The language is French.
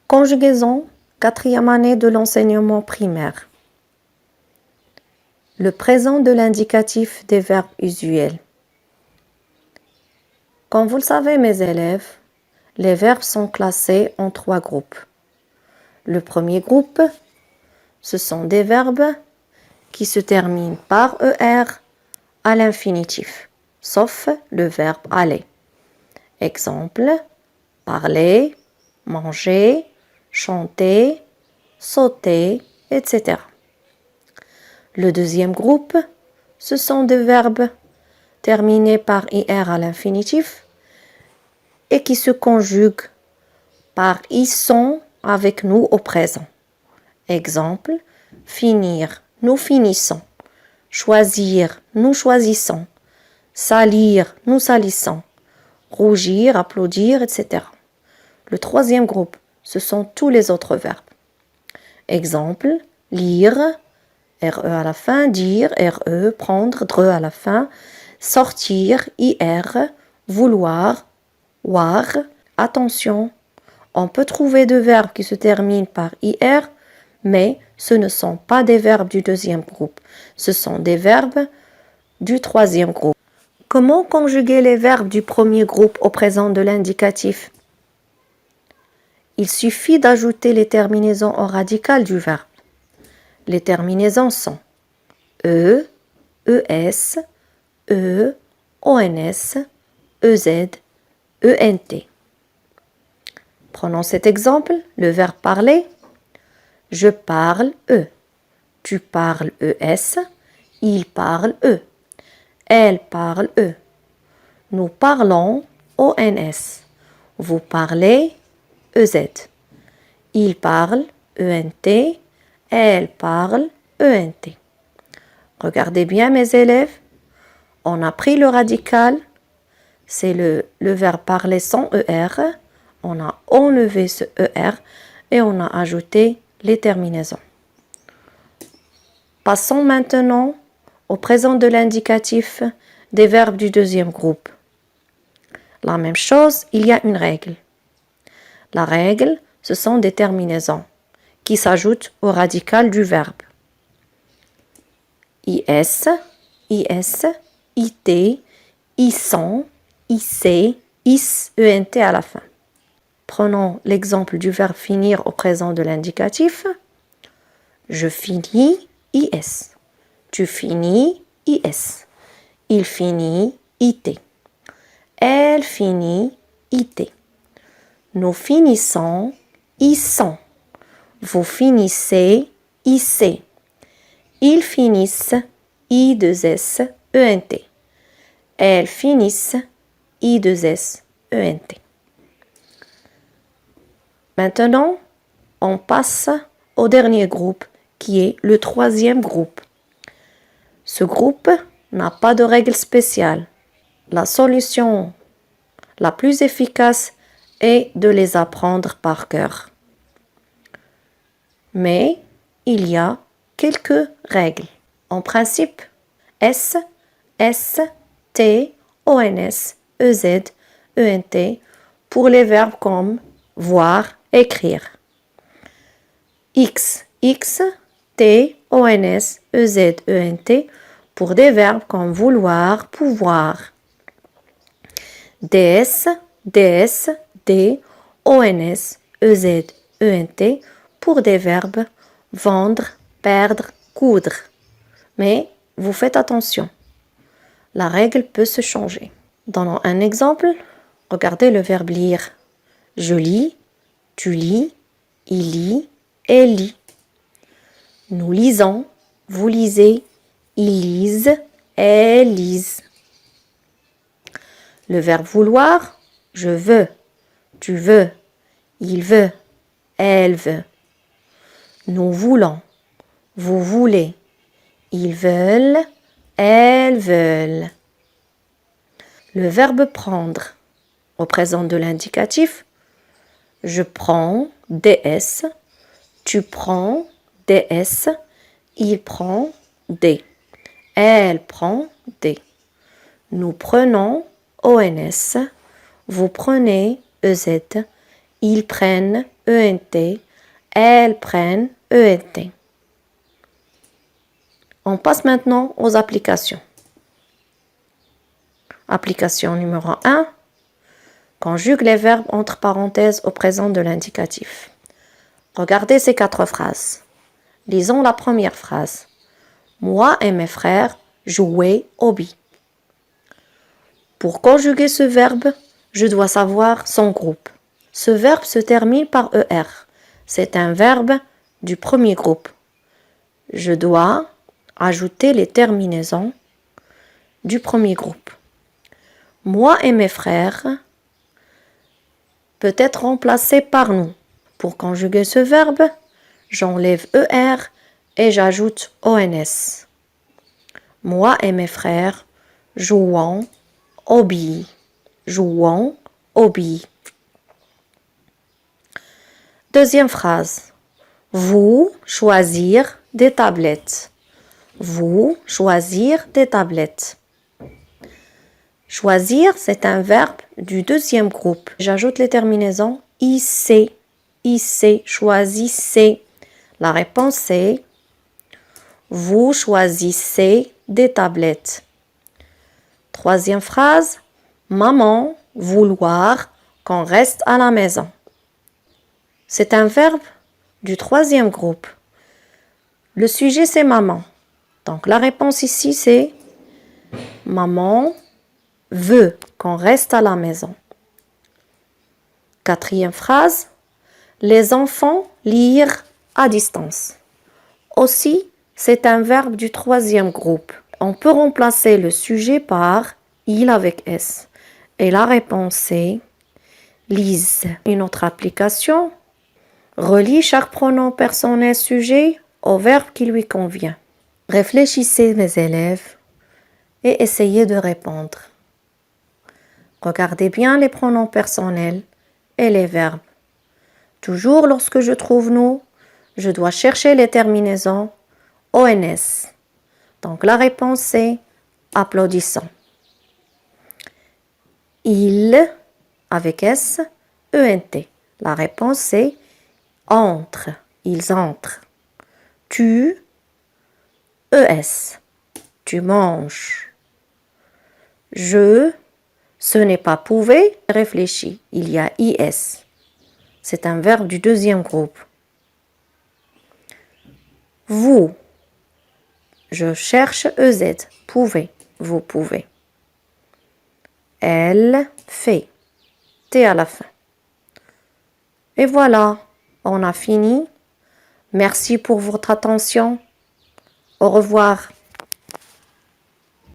Conjugaison, quatrième année de l'enseignement primaire. Le présent de l'indicatif des verbes usuels. Comme vous le savez, mes élèves, les verbes sont classés en 3 groupes. Le premier groupe, ce sont des verbes qui se terminent par ER à l'infinitif, sauf le verbe aller. Exemple, parler, manger, chanter, sauter, etc. Le deuxième groupe, ce sont des verbes terminés par IR à l'infinitif et qui se conjuguent par ils sont avec nous au présent. Exemple, finir, nous finissons. Choisir, nous choisissons. Salir, nous salissons. Rougir, applaudir, etc. Le troisième groupe, ce sont tous les autres verbes. Exemple, lire, RE à la fin, dire, RE, prendre, DRE à la fin, sortir, IR, vouloir, voir, attention. On peut trouver deux verbes qui se terminent par IR, mais ce ne sont pas des verbes du deuxième groupe. Ce sont des verbes du troisième groupe. Comment conjuguer les verbes du premier groupe au présent de l'indicatif? Il suffit d'ajouter les terminaisons au radical du verbe. Les terminaisons sont E, ES, E, ONS, EZ, ENT. Prenons cet exemple, le verbe parler. Je parle E. Tu parles ES. Il parle E. Elle parle E. Nous parlons ONS. Vous parlez EZ. Il parle ENT. Elle parle ENT. Regardez bien mes élèves. On a pris le radical. C'est le verbe parler sans ER. On a enlevé ce ER et on a ajouté les terminaisons. Passons maintenant au présent de l'indicatif des verbes du deuxième groupe. La même chose, il y a une règle. La règle, ce sont des terminaisons qui s'ajoutent au radical du verbe. IS, IS, IT, ISON, IC, IS, ENT à la fin. Prenons l'exemple du verbe finir au présent de l'indicatif. Je finis, IS. Tu finis, IS. Il finit, IT. Elle finit, IT. Nous finissons, ils sont. Vous finissez, IC. Ils finissent, I2S, ENT. Elles finissent, I2S, ENT. Maintenant, on passe au dernier groupe, qui est le troisième groupe. Ce groupe n'a pas de règle spéciale. La solution la plus efficace est de les apprendre par cœur. Mais il y a quelques règles. En principe, S, S, T, ONS, EZ, ENT pour les verbes comme voir, écrire. X, X, T, ONS, EZ, ENT pour des verbes comme vouloir, pouvoir. DS, DS, D, ONS, EZ, ENT pour des verbes vendre, perdre, coudre. Mais vous faites attention, la règle peut se changer. Donnons un exemple, regardez le verbe lire. Je lis, tu lis, il lit, elle lit. Nous lisons, vous lisez, ils lisent, elles lisent. Le verbe vouloir, je veux, tu veux, il veut, elle veut. Nous voulons, vous voulez, ils veulent, elles veulent. Le verbe prendre, au présent de l'indicatif, je prends, DS, tu prends, DS, il prend, D, elle prend, D. Nous prenons, ONS, vous prenez, EZ, Ils prennent ENT. Elles prennent ENT. On passe maintenant aux applications. Application numéro 1. Conjugue les verbes entre parenthèses au présent de l'indicatif. Regardez ces 4 phrases. Lisons la première phrase. Moi et mes frères jouaient au billes. Pour conjuguer ce verbe, je dois savoir son groupe. Ce verbe se termine par ER. C'est un verbe du premier groupe. Je dois ajouter les terminaisons du premier groupe. Moi et mes frères peut être remplacé par nous. Pour conjuguer ce verbe, j'enlève ER et j'ajoute ONS. Moi et mes frères jouons au billes. Jouons au billes. Deuxième phrase. Vous choisir des tablettes. Vous choisir des tablettes. Choisir, c'est un verbe du deuxième groupe. J'ajoute les terminaisons IC. IC, choisissez. La réponse est vous choisissez des tablettes. Troisième phrase. Maman vouloir qu'on reste à la maison. C'est un verbe du troisième groupe. Le sujet, c'est maman. Donc, la réponse ici, c'est maman veut qu'on reste à la maison. Quatrième phrase. Les enfants lire à distance. Aussi, c'est un verbe du troisième groupe. On peut remplacer le sujet par il avec S. Et la réponse est lise. Une autre application. Relie chaque pronom personnel sujet au verbe qui lui convient. Réfléchissez, mes élèves, et essayez de répondre. Regardez bien les pronoms personnels et les verbes. Toujours lorsque je trouve nous, je dois chercher les terminaisons ONS. Donc la réponse est applaudissant. Il avec S, ENT. La réponse est entre. Ils entrent. Tu, ES. Tu manges. Je, ce n'est pas pouvez, réfléchis. Il y a IS. C'est un verbe du deuxième groupe. Vous, je cherche EZ. Pouvez, vous pouvez. Elle fait. T à la fin. Et voilà, on a fini. Merci pour votre attention. Au revoir.